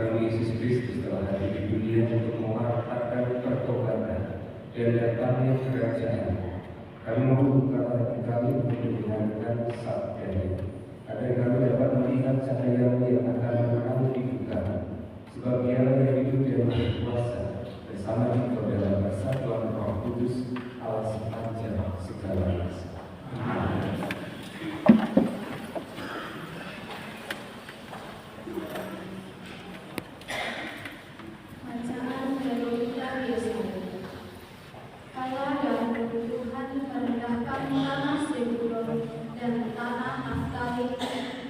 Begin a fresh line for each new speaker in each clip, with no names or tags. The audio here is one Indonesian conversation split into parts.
kami Yesus Kristus telah hadir di dunia untuk mewartakan pertobatan dan datangnya kerajaan. Kami membuka hati kami untuk mendengarkan sabdanya, agar kami dapat melihat cahaya-Mu yang akan menerangi hidup kami, sebab Dialah yang hidup dan berkuasa bersama kita dalam persatuan Roh Kudus, Allah sepanjang segala masa. Amin.
Bacaan dari kitab Yesaya. Allah yang Tuhan merendahkan tanah Zebulon dan tanah Naftali,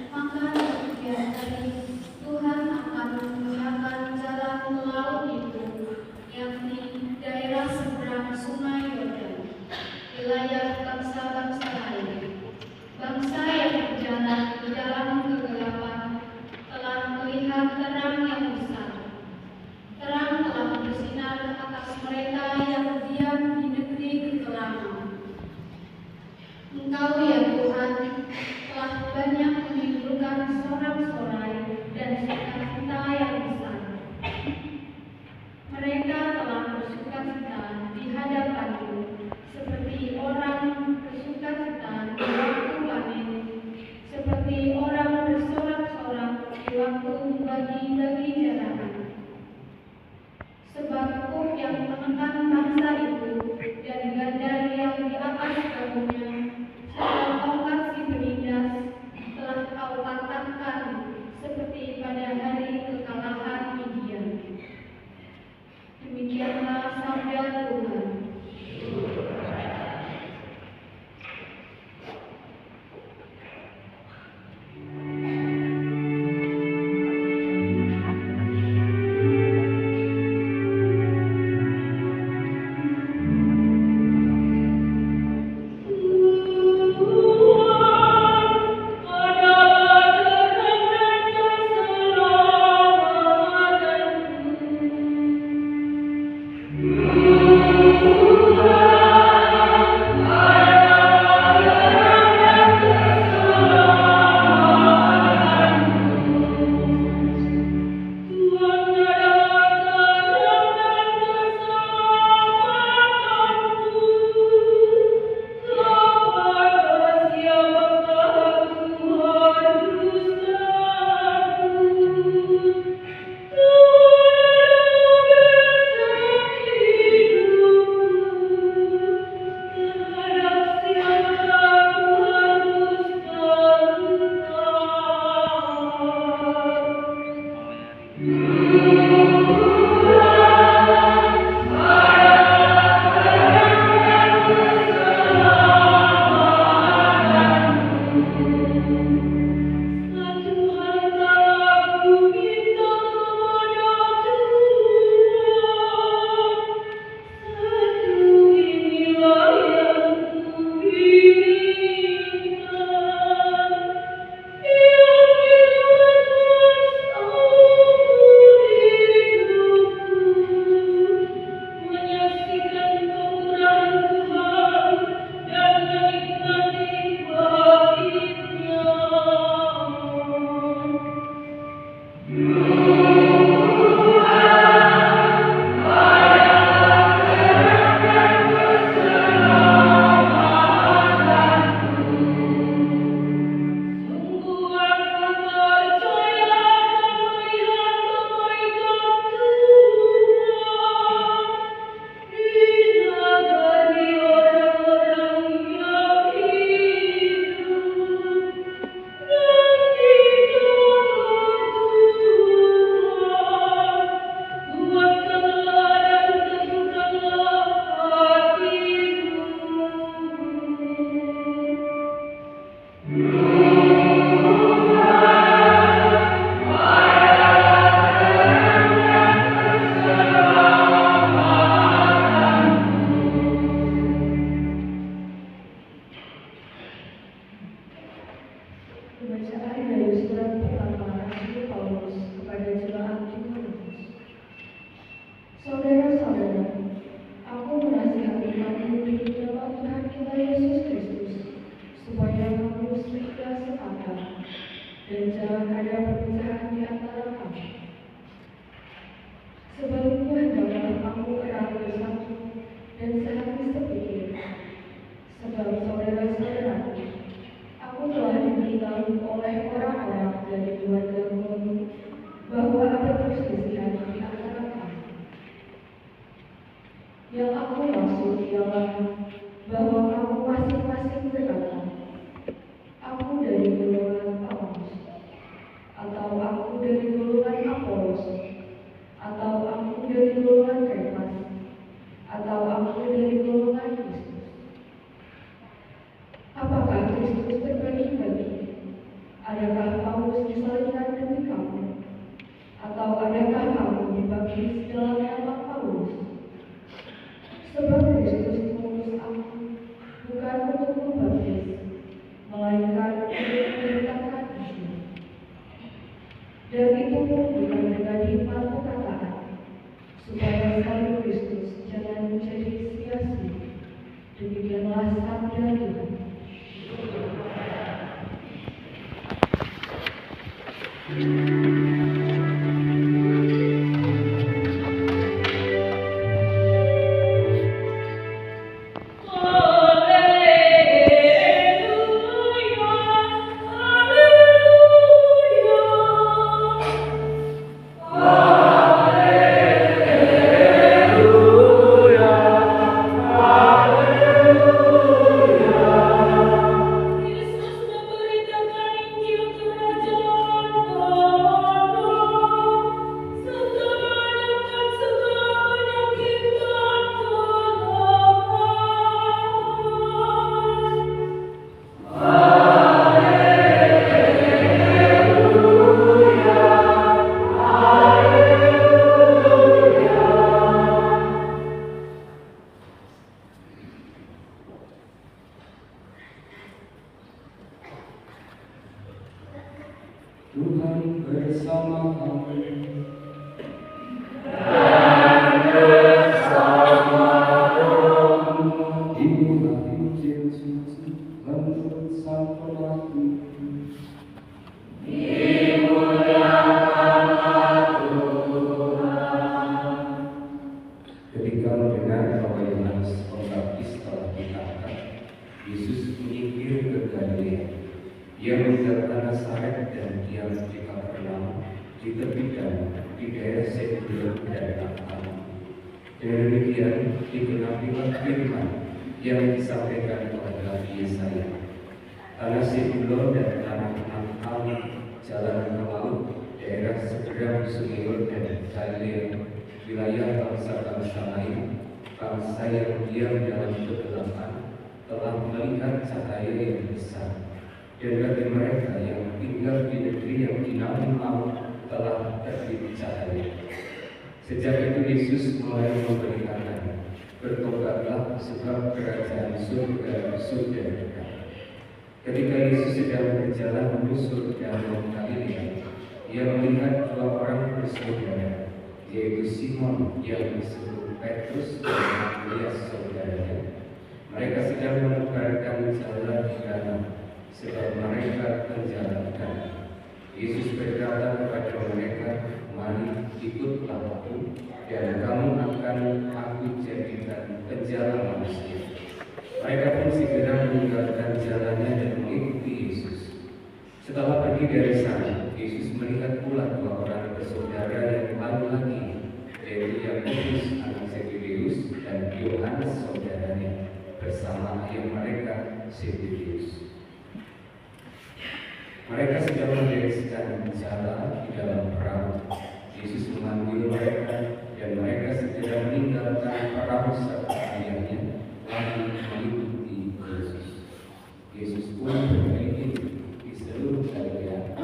maka demikian tadi Tuhan
dan sehati sepikir. Sebab saudara-saudaraku, aku telah diberitahu oleh orang-orang dari keluarga Chloe bahwa ada perselisihan di antara kami. Yang aku maksud ialah bahwa kamu masing-masing berkata, aku dari golongan Paulus, atau aku dari golongan Apolos, atau aku dari golongan Kefas, atau aku dari golongan Kristus. Apakah Kristus terbagi-bagi? Adakah Paulus disalibkan demi kamu? Atau adakah kamu dibaptis dalam nama Paulus? Sebab Kristus mengutus aku bukan untuk membaptis, melainkan untuk memberitakan Injil. Dan itu pun bukan dengan hikmat perkataan, supaya salib Kristus jangan menjadi sia-sia. Demikianlah sabda Tuhan.
Tuhan bersama kami. Inilah Injil suci menurut Sang Pelaku. Ketika mendengar bahwa Yohanes Pembaptis telah ditangkap, Yesus menyingkir ke Galilea. Ia meninggalkan Nazaret dan diam di Kapernaum, di tepi danau, di daerah Zebulun dan Naftali. Dengan demikian digenapilah firman yang disampaikan oleh Nabi Yesaya. Tanah Zebulun dan tanah Naftali, jalan ke laut, daerah seberang Sungai Yordan, Galilea, wilayah bangsa-bangsa lain, bangsa yang diam dalam kegelapan, telah melihat cahaya yang besar. Dan bagi mereka yang tinggal di negeri yang dinaungi maut telah terbit cahaya. Sejak itu Yesus mulai memberitakan, bertobatlah sebab kerajaan surga sudah dekat. Ketika Yesus sedang berjalan menyusul danau Galilea, ia melihat dua orang bersaudara, yaitu Simon yang disebut Petrus dan Andreas saudaranya. Mereka sedang menebarkan jalan di danau, sebab mereka menjalankan. Yesus berkata kepada mereka, mari ikutlah aku, dan kamu akan aku jadikan penjala manusia. Mereka pun segera meninggalkan jalannya dan mengikuti Yesus. Setelah pergi dari sana, Yesus melihat pula dua orang bersaudara yang lain lagi, yaitu Yakobus anak Zebedeus dan Yohanes saudaranya, bersama ayah mereka Zebedeus. Mereka sedang membereskan jala di dalam perahu. Yesus memanggil mereka, dan mereka segera meninggalkan perahu serta ayahnya, lalu mengikuti Yesus. Yesus pun berkeliling di seluruh Galilea.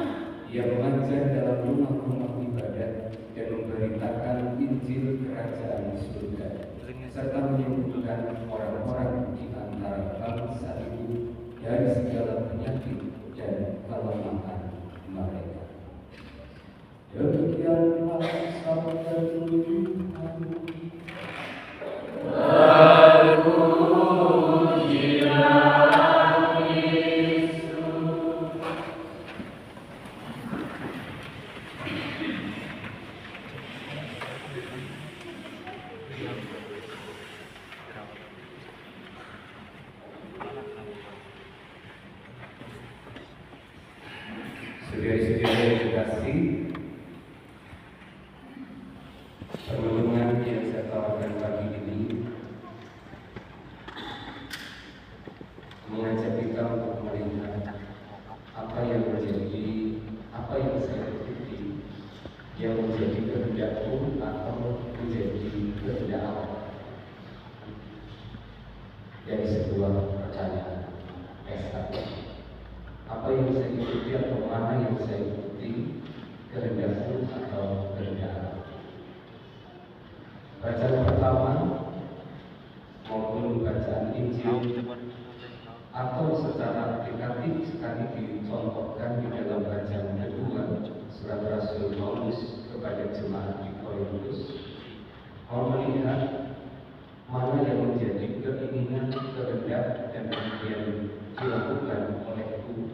Ia mengajar dalam rumah-rumah ibadat dan memberitakan Injil Kerajaan Surga, serta menyembuhkan orang-orang di antara bangsa itu dari segala penyakit dan kelemahan mereka. Demikianlah sabda Tuhan. Renungan yang saya tawarkan pagi ini mengajak kita untuk melihat apa yang saya ikuti, yang menjadi kehendakku atau menjadi kehendak Allah. Dari sebuah pertanyaan apa yang saya ikuti atau mana yang saya ikuti, kehendakku atau kehendak Allah. Bacaan pertama maupun bacaan Injil atau secara aplikatif sekali dicontohkan di dalam bacaan kedua surat Rasul Paulus kepada jemaat di Korintus, mau melihat mana yang menjadi keinginan, kehendak dan yang dilakukan olehku,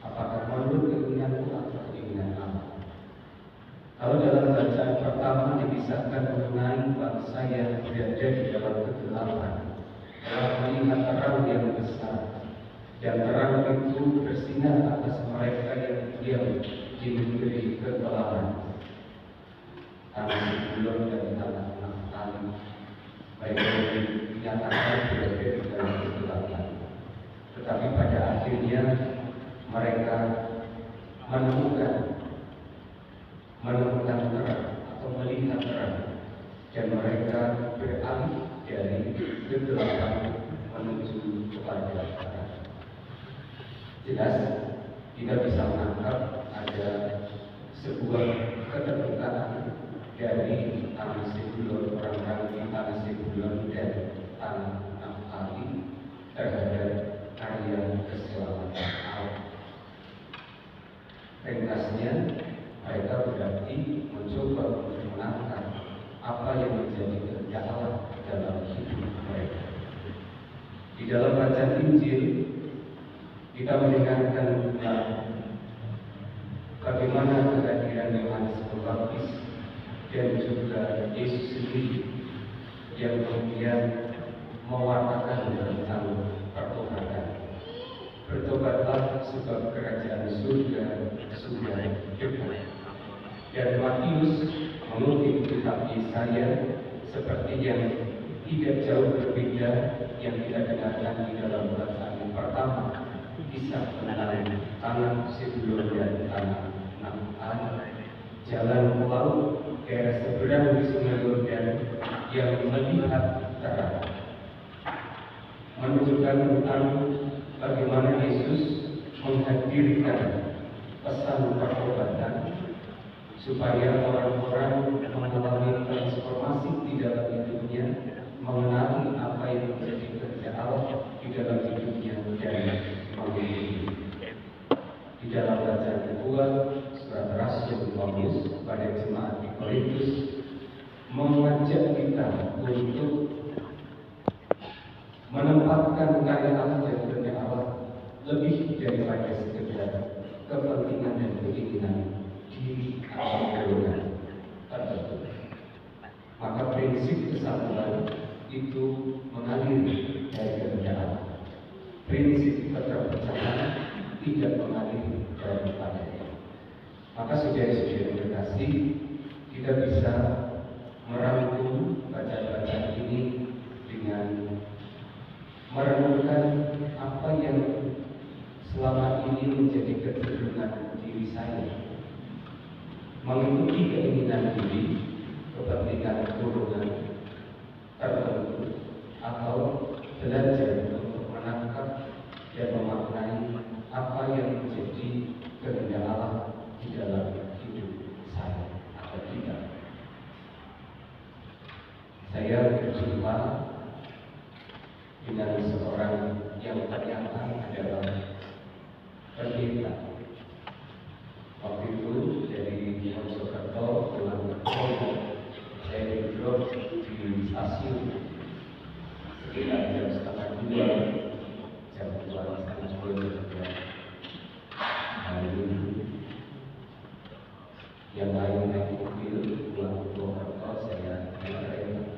apakah menurut keinginanku atau keinginan Allah. Kalau dalam bacaan pertama dikisahkan mengenai bangsa yang berada di dalam kegelapan, telah melihat terang yang besar, dan terang itu bersinar atas mereka yang diam di negeri kegelapan. Tanah Zebulon dan tanah Naftali, baik yang dinyatakan berada di dalam kegelapan, tetapi pada akhirnya mereka menemukan terang atau melihat terang, dan mereka beralih dari kegelapan menuju kepada terang. Jelas kita bisa menangkap ada sebuah keterbukaan dari tanah Zebulon, orang-orang di tanah Zebulon dan tanah Naftali terhadap karya keselamatan Allah. Ringkasnya, mereka berarti mencoba untuk menangkap apa yang menjadi kehendak Allah dalam hidup mereka. Di dalam bacaan Injil, kita mendengarkan tentang bagaimana kehadiran Yohanes Pembaptis dan juga Yesus sendiri yang kemudian mewartakan tentang pertobatan. Bertobatlah sebab kerajaan surga sudah dekat. Dan Matius mengutip kitab Yesaya seperti yang tidak jauh berbeda yang kita dengarkan di dalam bacaan yang pertama, kisah tentang tanah Zebulon dan tanah Naftali, jalan ke laut, daerah seberang di Sungai Yordan yang melihat terang, menunjukkan tentang bagaimana Yesus menghadirkan pesan pertobatan supaya orang-orang mengalami transformasi di dalam hidupnya, mengenali apa yang menjadi kerja Allah di dalam hidupnya dan mengikuti. Di dalam bacaan kedua surat Rasul Paulus pada jemaat di Korintus mengajak kita untuk menempatkan karya Allah dan kerja Allah lebih daripada sekedar kepentingan dan keinginan diri atau golongan tertentu. Maka prinsip kesatuan itu mengalir dari kehendak Allah. Prinsip keterpisahan tidak mengalir daripadanya. Maka saudara-saudara terkasih, kita bisa merangkum bacaan-bacaan ini dengan merenungkan apa yang selama ini menjadi kecenderungan diri saya, mengikuti keinginan diri, kepentingan golongan tertentu, atau belajar untuk menangkap dan memaknai apa yang menjadi kehendak Allah di dalam hidup saya atau kita. Saya berjumpa dengan seorang yang ternyata adalah pendeta. Waktu itu dari Mojokerto pulang ke Solo, saya duduk di stasiun sekitar jam 1:30, jam 2:30. Lalu yang lain naik mobil pulang ke Mojokerto, saya naik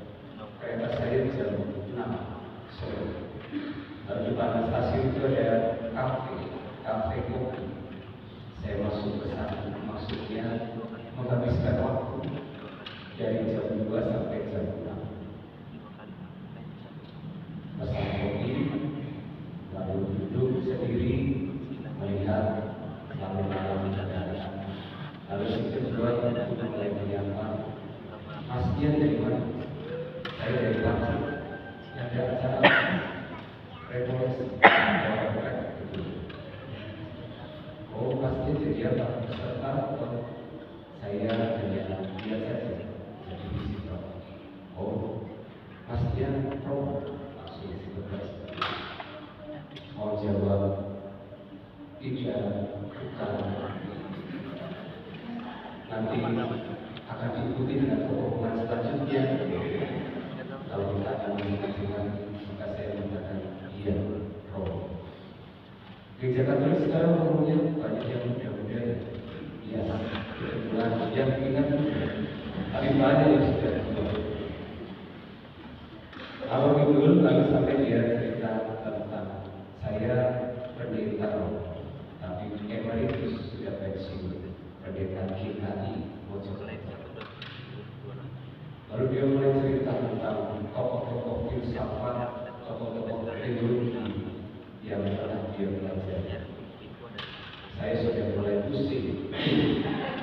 kereta saya jam 6 sore. Lalu di depan stasiun itu ada kafe kopi. Saya masuk ke sana, maksudnya menghabiskan waktu dari jam Dia dari mana? Saya dari Lampung. Yang ada acara revolusi. Oh, pasti jadi apa? Peserta atau saya hanya dia saja jadi visitor. Oh, pastinya pro masih sebelas. Mau jawab tidak, bukan. Nanti akan diikuti dengan pengumuman selanjutnya. Kalau kita akan menunjukkan, maka saya mengatakan iya, pro. Gereja Katolik sekarang umumnya banyak yang muda-muda ya. Iya, kebetulan yang ingat muda, tapi banyak yang sudah tua. Kalau dulu lalu sampai dia cerita tentang saya pendeta, tapi emeritus sudah pensiun, pendeta GKI Mojokerto. Lalu dia mulai cerita tentang tokoh-tokoh filsafat, tokoh-tokoh teologi yang pernah dia pelajari. Saya sudah mulai pusing,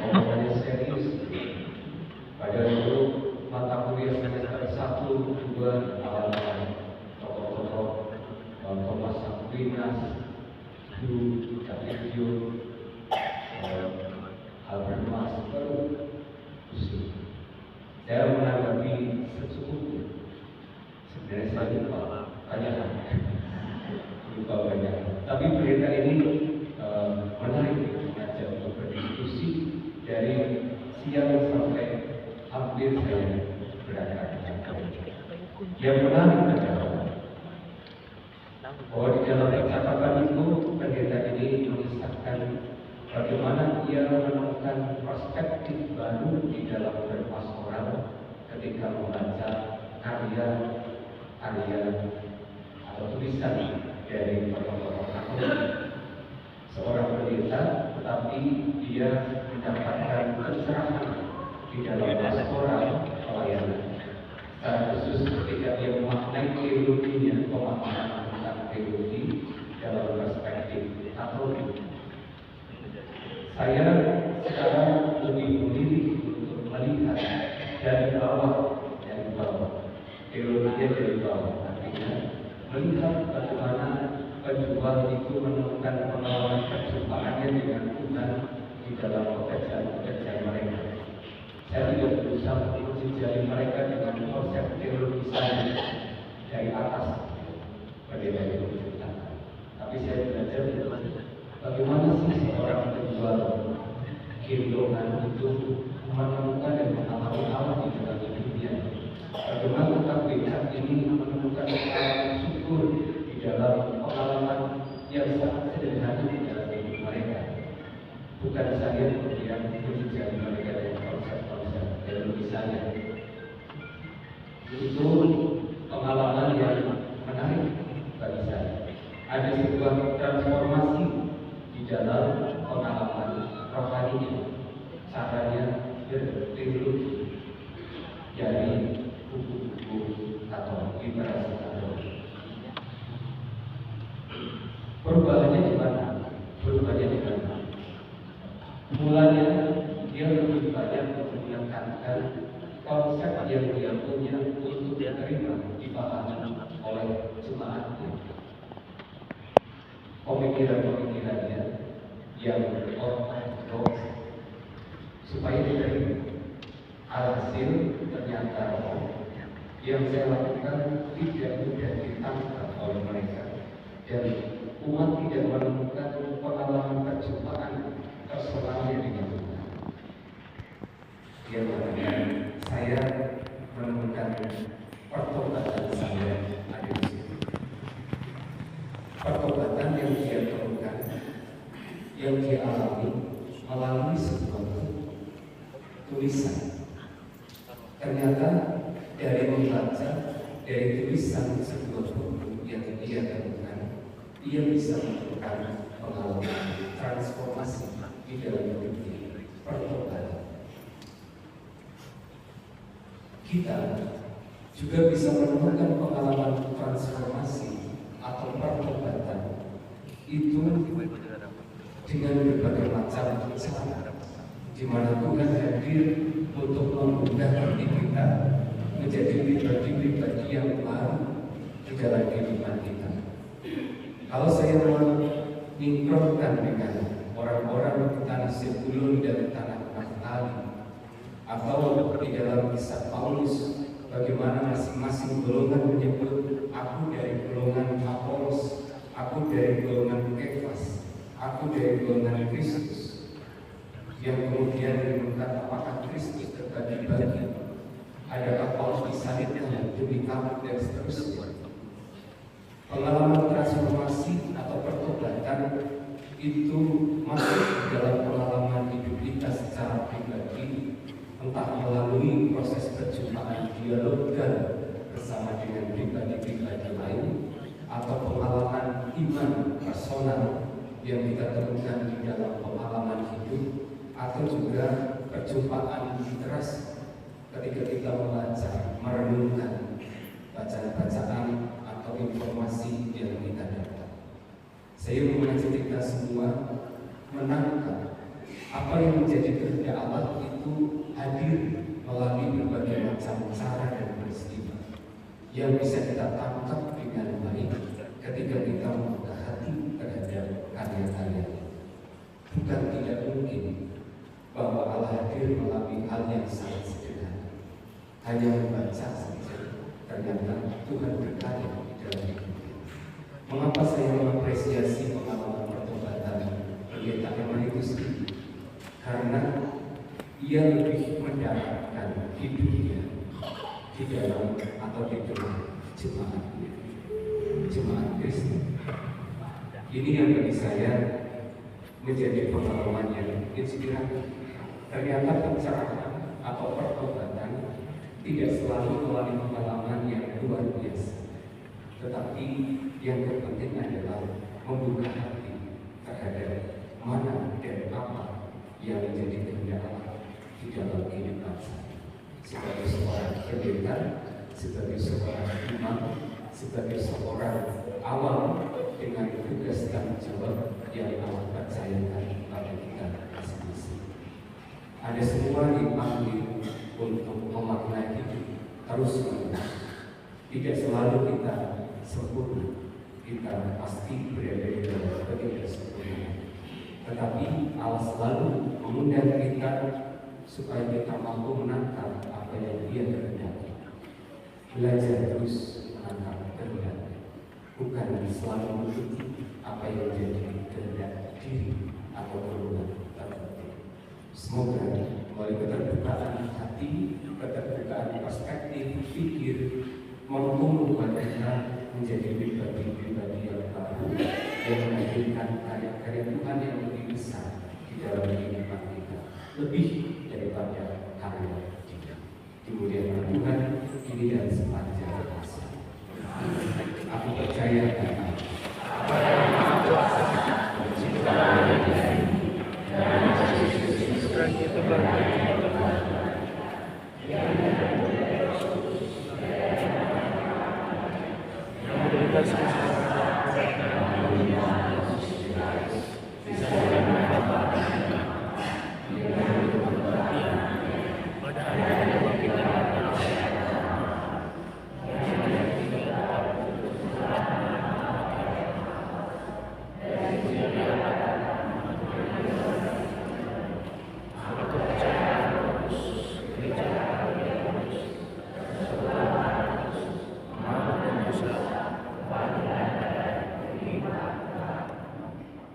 omongannya serius. Pada dulu mata kuliah semester 1, 2 awal-awal tokoh-tokoh Thomas Aquinas, David Hume, Albert Marx, baru pusing. Saya menanggapi secukupnya. Sebenarnya saya lupa banyak. Tapi berita ini menarik mengajak untuk berdiskusi dari siang sampai hampir saya berangkat. Yang menarik adalah bahwa di dalam percakapan itu pendeta ini mengisahkan bagaimana ia menemukan perspektif baru di dalam berpastoral ketika membaca karya atau tulisan dari tokoh-tokoh Katolik. Seorang pendeta, tetapi dia mendapatkan pencerahan di dalam pastoral pelayanan. Secara khusus ketika dia memaknai teologinya, pemahaman tentang teologi dalam perspektif Katolik. Saya sekarang lebih memilih untuk melihat dari bawah, teologinya dari bawah, artinya melihat bagaimana penjual itu menemukan pengalaman perjumpaannya dengan Tuhan di dalam pekerjaan mereka. Saya tidak berusaha untuk menjejali mereka dengan konsep teologisasi dari atas pendeta itu diceritakan. Tapi saya belajar bagaimana sih seorang penjual gendongan itu menemukan dan mengalami Allah di dalam hidupnya. Bagaimana tukang becak ini menemukan pengalaman syukur di dalam pengalaman yang sangat sederhana di dalam hidup mereka. Bukan saya yang menjadi mereka dengan konsep-konsep teologi saya. Itu pengalaman yang menarik bagi saya. Ada sebuah transformasi di dalam pengalaman rohaninya, caranya berteologi dari buku-buku Katolik, literasi Katolik. Perubahannya di mana? Mulanya dia lebih banyak menekankan konsep yang dia punya untuk diterima dipahami oleh jemaatnya. Pemikiran-pemikirannya yang ortodoks supaya diterima. Alhasil ternyata yang saya lakukan tidak mudah ditangkap oleh mereka, dan umat tidak menemukan pengalaman perjumpaan personalnya dengan Tuhan. Dia mengatakan, saya menemukan pertobatan saya ada di situ. Pertobatan yang dia temukan, yang dia alami melalui sebuah tulisan. Ternyata dari membaca, dari tulisan sebuah buku yang dia temukan, dia bisa menemukan pengalaman transformasi di dalam hidupnya, pertobatan. Kita juga bisa menemukan pengalaman transformasi atau pertobatan itu dengan berbagai macam cara, di mana Tuhan hadir untuk membuka hati kita pribadi-pribadi yang baru di dalam kehidupan kita. Kalau saya menyinkronkan dengan orang-orang petani Zebulun dan tanah Naftali, atau di dalam kisah Paulus, bagaimana masing-masing golongan menyebut, aku dari golongan Apolos, aku dari golongan Kefas, aku dari golongan Kristus, yang kemudian diminta apakah Kristus terbagi-bagi, adakah Paulus disalibkan demi kamu, dan seterusnya. Pengalaman transformasi atau pertobatan itu masuk dalam pengalaman hidup kita secara pribadi, entah melalui proses perjumpaan dialog bersama dengan pribadi-pribadi lain, atau pengalaman iman personal yang kita temukan di dalam pengalaman hidup, atau juga perjumpaan literasi ketika kita membaca, merenungkan bacaan-bacaan atau informasi yang kita dapat. Saya mengajak kita semua menangkap apa yang menjadi kehendak Allah itu hadir melalui berbagai macam cara dan peristiwa yang bisa kita tangkap dengan baik ketika kita membuka hati terhadap karya-karya. Bukan tidak mungkin bahwa Allah hadir melalui hal yang sangat sederhana, hanya membaca saja. Ternyata Tuhan berkarya di dalam hidup. Mengapa saya mengapresiasi pengalaman pertobatan pendeta Emeritus ini? Karena ia lebih mendapatkan hidupnya di dalam atau di dalam jemaat Kristen. Ini yang bagi saya menjadi pengalaman yang inspiratif. Ternyata pencerahan atau pertobatan tidak selalu melalui pengalaman yang luar biasa, tetapi yang terpenting adalah membuka hati terhadap mana dan apa yang menjadi kehendak Allah di dalam kehidupan saya. Sebagai seorang pendeta, sebagai seorang imam, sebagai seorang awam dengan tugas tanggung jawab yang Allah percayakan kepada kita masing-masing. Ada semua dipanggil untuk memaknai hidup terus-menerus. Tidak selalu kita sempurna, kita pasti berada di dalam ketidaksempurnaan. Tetapi Allah selalu mengundang kita supaya kita mampu menangkap apa yang Dia kehendaki. Belajar terus menangkap kehendak, bukan selalu mengikuti apa yang menjadi kehendak diri atau golongan tertentu. Semoga melalui keterbukaan hati, keterbukaan perspektif, pikir, mampu membuat kita menjadi pribadi-pribadi yang baru yang menghadirkan karya-karya Tuhan yang lebih besar di dalam kehidupan kita, lebih daripada karya kita. Dimuliakan Tuhan kini dan sepanjang masa. Aku percaya bahwa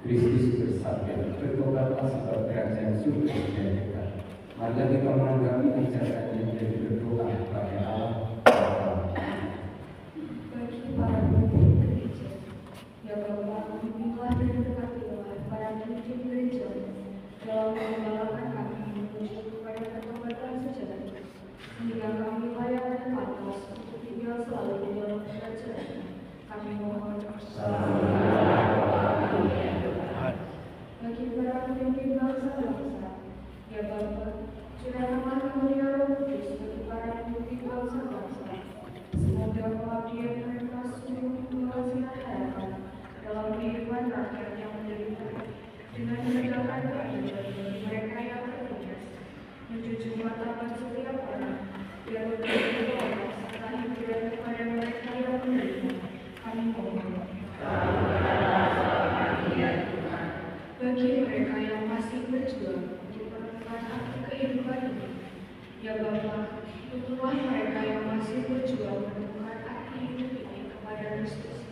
Kristus bersabda, bertobatlah sebab kerajaan surga dekat. Mari kita menanggapi ajarannya dan berdoa kepada Allah.
Bagi para pemimpin gereja, ya Bapa, bimbinglah dan berkatilah para pemimpin gereja dalam mengembalakan kami menuju kepada pertobatan sejati, sehingga kami layak dan pantas untuk tinggal selalu di dalam kerajaan. Kami mohon. Bagi para pemimpin bangsa-bangsa, ya Bapa, curahkanlah karunia Roh Kudus bagi para pemimpin bangsa-bangsa. Semoga pengabdian mereka sungguh menghasilkan harapan dalam kehidupan rakyat yang menderita, dengan menegakkan keadilan bagi mereka yang tertindas, menjunjung martabat setiap orang, biar berbeda serta hidup
Tuntutlah mereka yang masih berjuang menemukan arti hidup ini kepada Kristus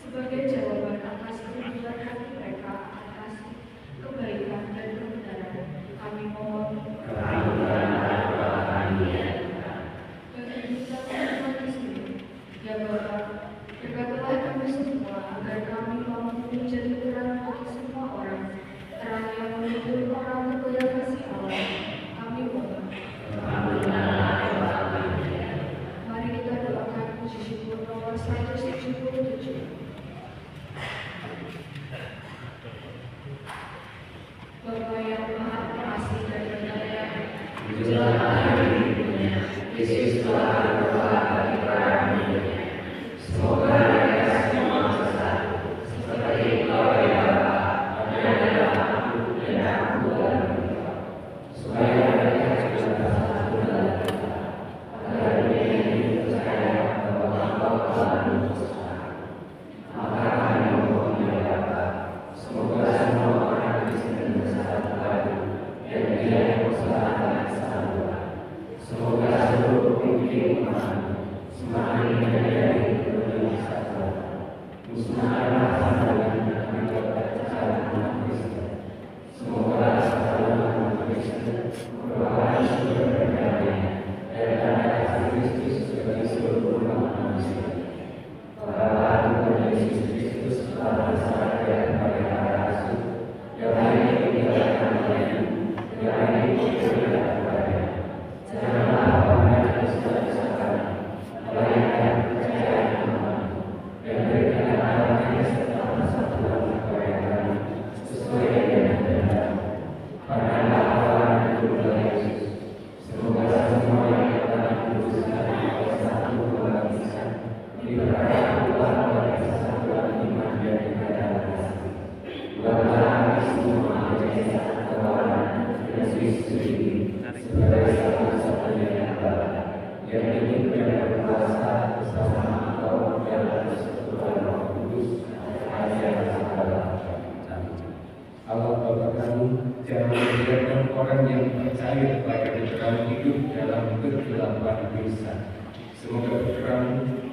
sebagai jawaban atas kerinduan hati mereka atas kebaikan dan kebenaran. Kami mohon. Bagi kita semua di sini, ya Bapa, berkatilah kami semua agar kami mampu menjadi terang bagi semua orang, terang yang menuntun orang kepada kasih Allah. Kami mohon. Mari kita doakan puji syukur nomor 177. Bapa yang Maha Pengasih dan Berdaya, menjelang akhir hidupnya, Yesus telah berdoa bagi para muridnya. Semoga mereka semua bersatu, seperti Engkau ya Bapa, ada dalam aku dan aku dalam Engkau, supaya mereka juga bersatu dalam Engkau, agar dunia ini percaya bahwa Engkau telah mengutus aku. Maka kami mohon ya Bapa, semoga semua orang Kristen bersatu padu dan tidak persatuan kesatuan. Semoga seluruh pemimpin umat semakin menjadi kemuliaan kesatuan. Musnahkanlah kesatuan akibat perpecahan umat Kristen. Semoga kesatuan umat Kristen merupakan sumber perdamaian dan tanda kasih Kristus bagi seluruh umat manusia. Para Tuhan Yesus Kristus telah bersabda kepada para rasul, "Damai ditinggalkan olehmu, damai diberikan kepada. Janganlah pamer besar-besaran, melainkan percaya kepadamu, dan berikan hati serta persatuan kepada kami sesuai dengan kehendak-mu. Pandanglah Allah dan Tuhan Yesus. Semoga semua yang telah dikuduskan oleh satu kebaptisan diberkati Tuhan oleh kesatuan iman dan ibadah kasih. Buatlah kami semua menjadi satu kawan dan Kristus ini sebagai satu-satunya Allah yang hidup dan berkuasa bersama Engkau dalam persekutuan Roh Kudus sepanjang segala zaman. Allah Bapa kami, jangan membiarkan orang yang percaya kepada terang hidup dalam kegelapan dosa. Semoga terang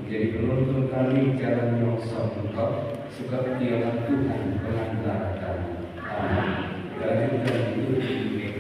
menjadi penuntun kami jalan yongsam Engkau, sebab Dialah Tuhan pengantar kami. Amin. Lanjutkan hidup di dunia.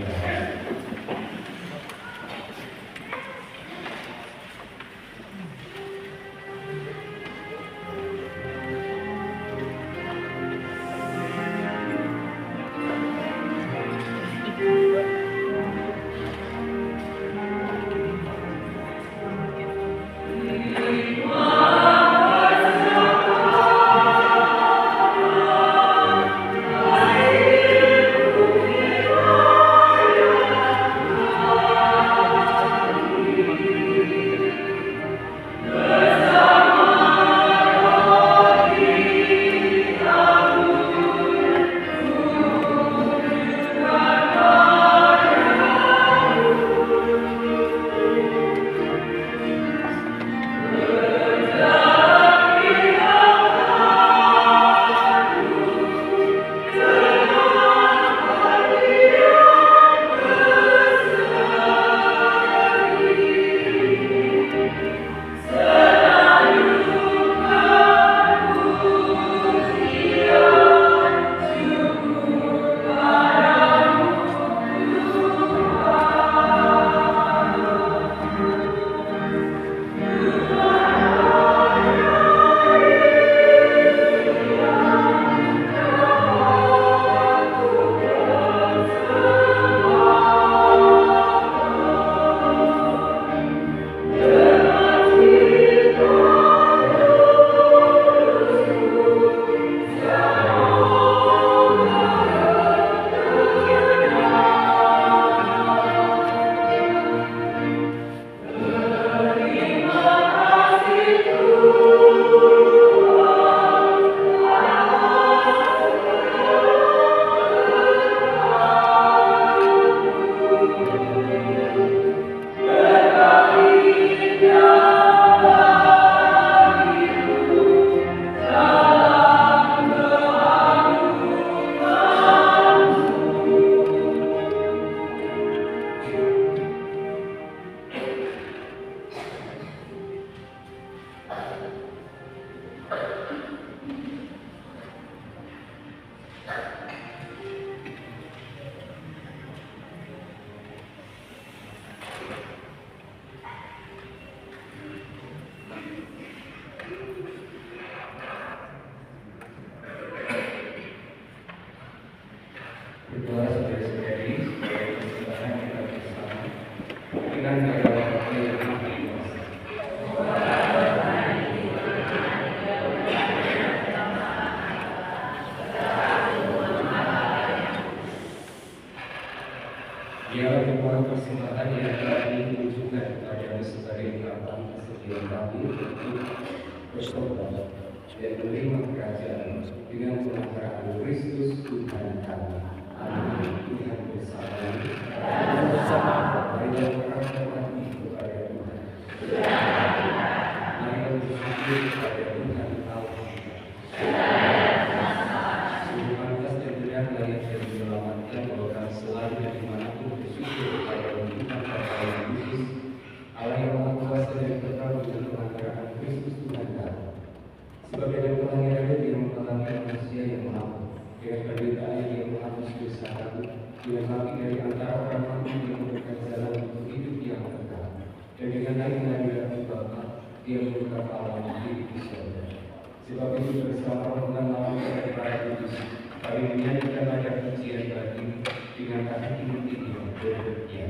hadir untuk bertobat dan menerima kerajaan dengan pengajaran Kristus Tuhan kami. Amin. Tuhan bersama. Mari kita berkata kepada Tuhan. Mari kita bersyukur kepada Tuhan Allah. Sungguh pantas dan benar layak dan diselamatkan bahwa kami selalu dan dimanapun bersyukur kepada Tuhan Bapa yang kudus, Allah yang Maha Kuasa dan kekal dengan pengajaran Kristus Tuhan kami. Sebab dengan kelahirannya dia mempelahkan manusia yang mampu, dengan penderitaannya dia menghapus dosa kami, dengan bangkit dari antara orang mati dia memberikan jalan untuk hidup yang kekal, dan dengan naiknya di hadapan Bapa dia membuka Allah di surga. Sebab itu bersama dengan lawan dari para kudus, kami menyanyikan ada pujian bagi dengan kata inti yang berbahagia.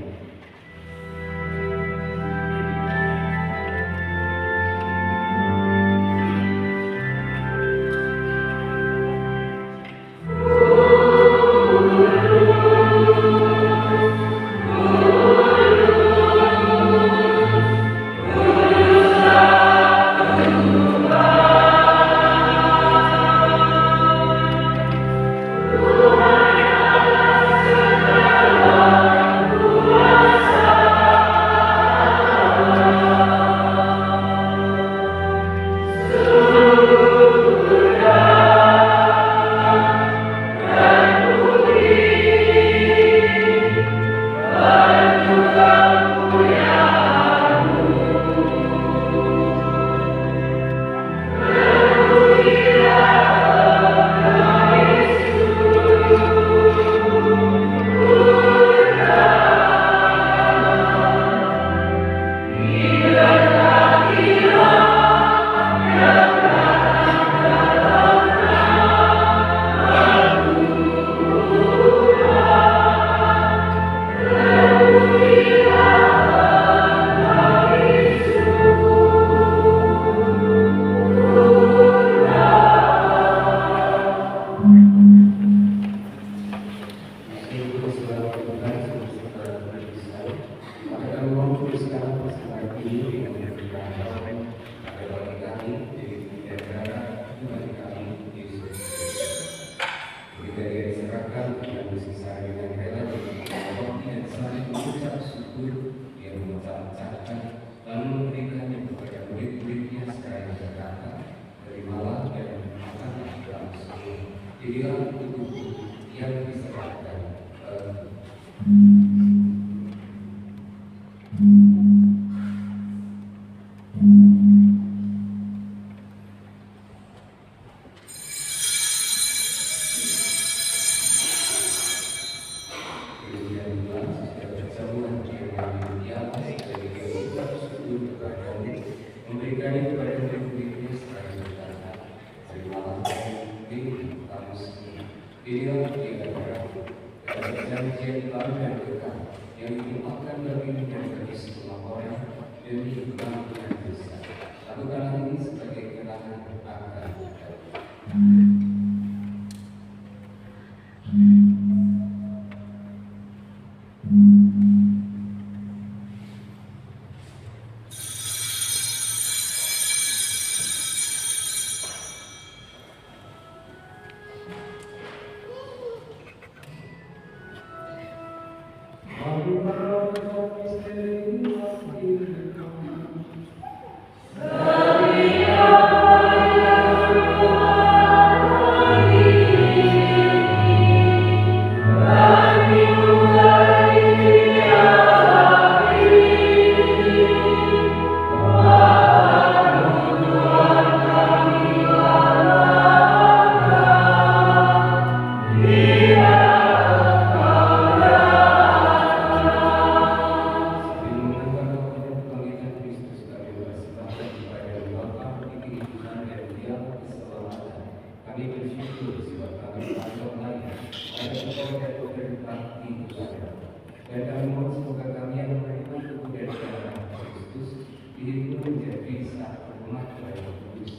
Dan kami mohon semoga kami yang menerima tubuh dan darah Kristus dihidupkan menjadi satu umat yang kudus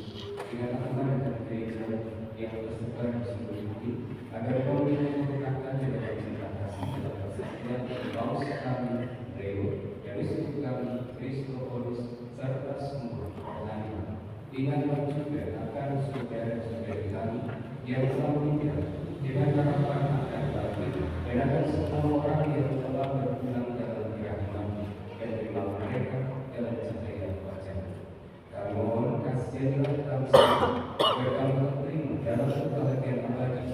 dengan amanah dan gereja yang tersebar di seluruh bumi, agar kami memperkenalkan dalam cinta kasih dalam persatuan dan paus kami, Leo, yang disebut kami Kristoforus serta seluruh pelayanan. Ingatlah juga akan saudara-saudari kami yang telah meninggal dengan harapan akan bangkit, dan akan semua orang yang telah berpulang dalam rahmat, dan terima mereka dalam cahaya wajah. Kami mohon kasihanlah kami agar kami terima dalam kebahagiaan abadi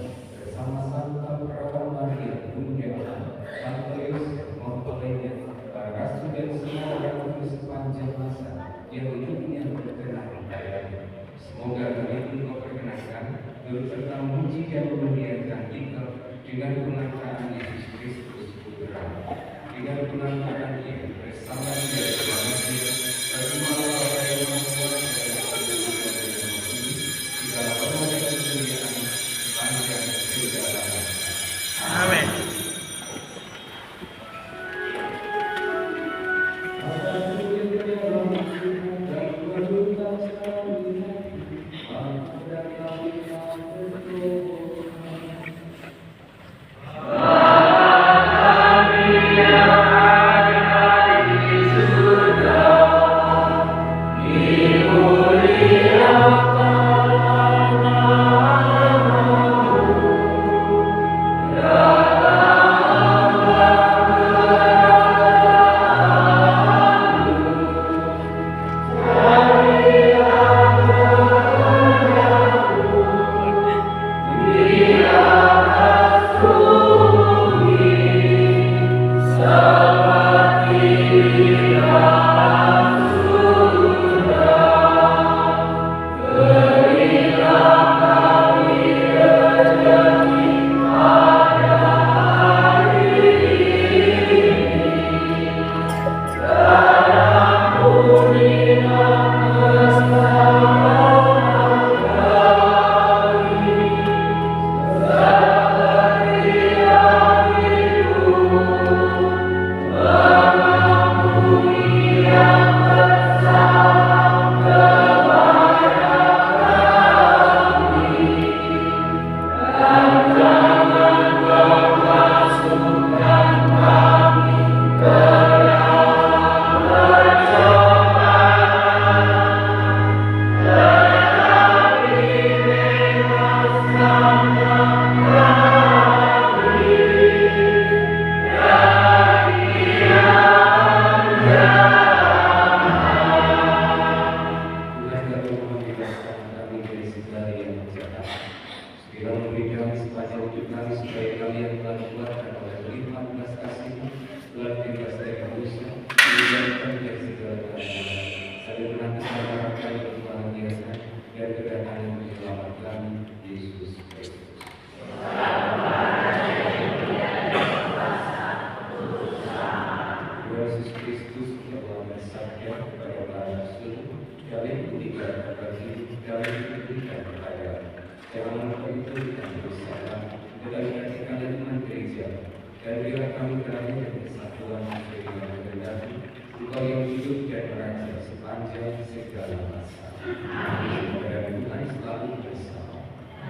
bersama Santa Perawan Maria, Bunda Allah, Santa Yosef, mempelainya, para rasul dan semua orang kudus sepanjang masa yang hidupnya berkenan padanya. Semoga kami pun kau perkenankan turut serta memuji dan memuliakan kita dengan pengangkatan Yesus Kristus Putra, dengan pengangkatan Dia bersama Dia selama Dia bersama Allah yang Maha Kuasa dan seluruh segala hormat dan kemuliaan sepanjang segala masa.
Amin.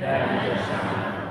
Dan bersama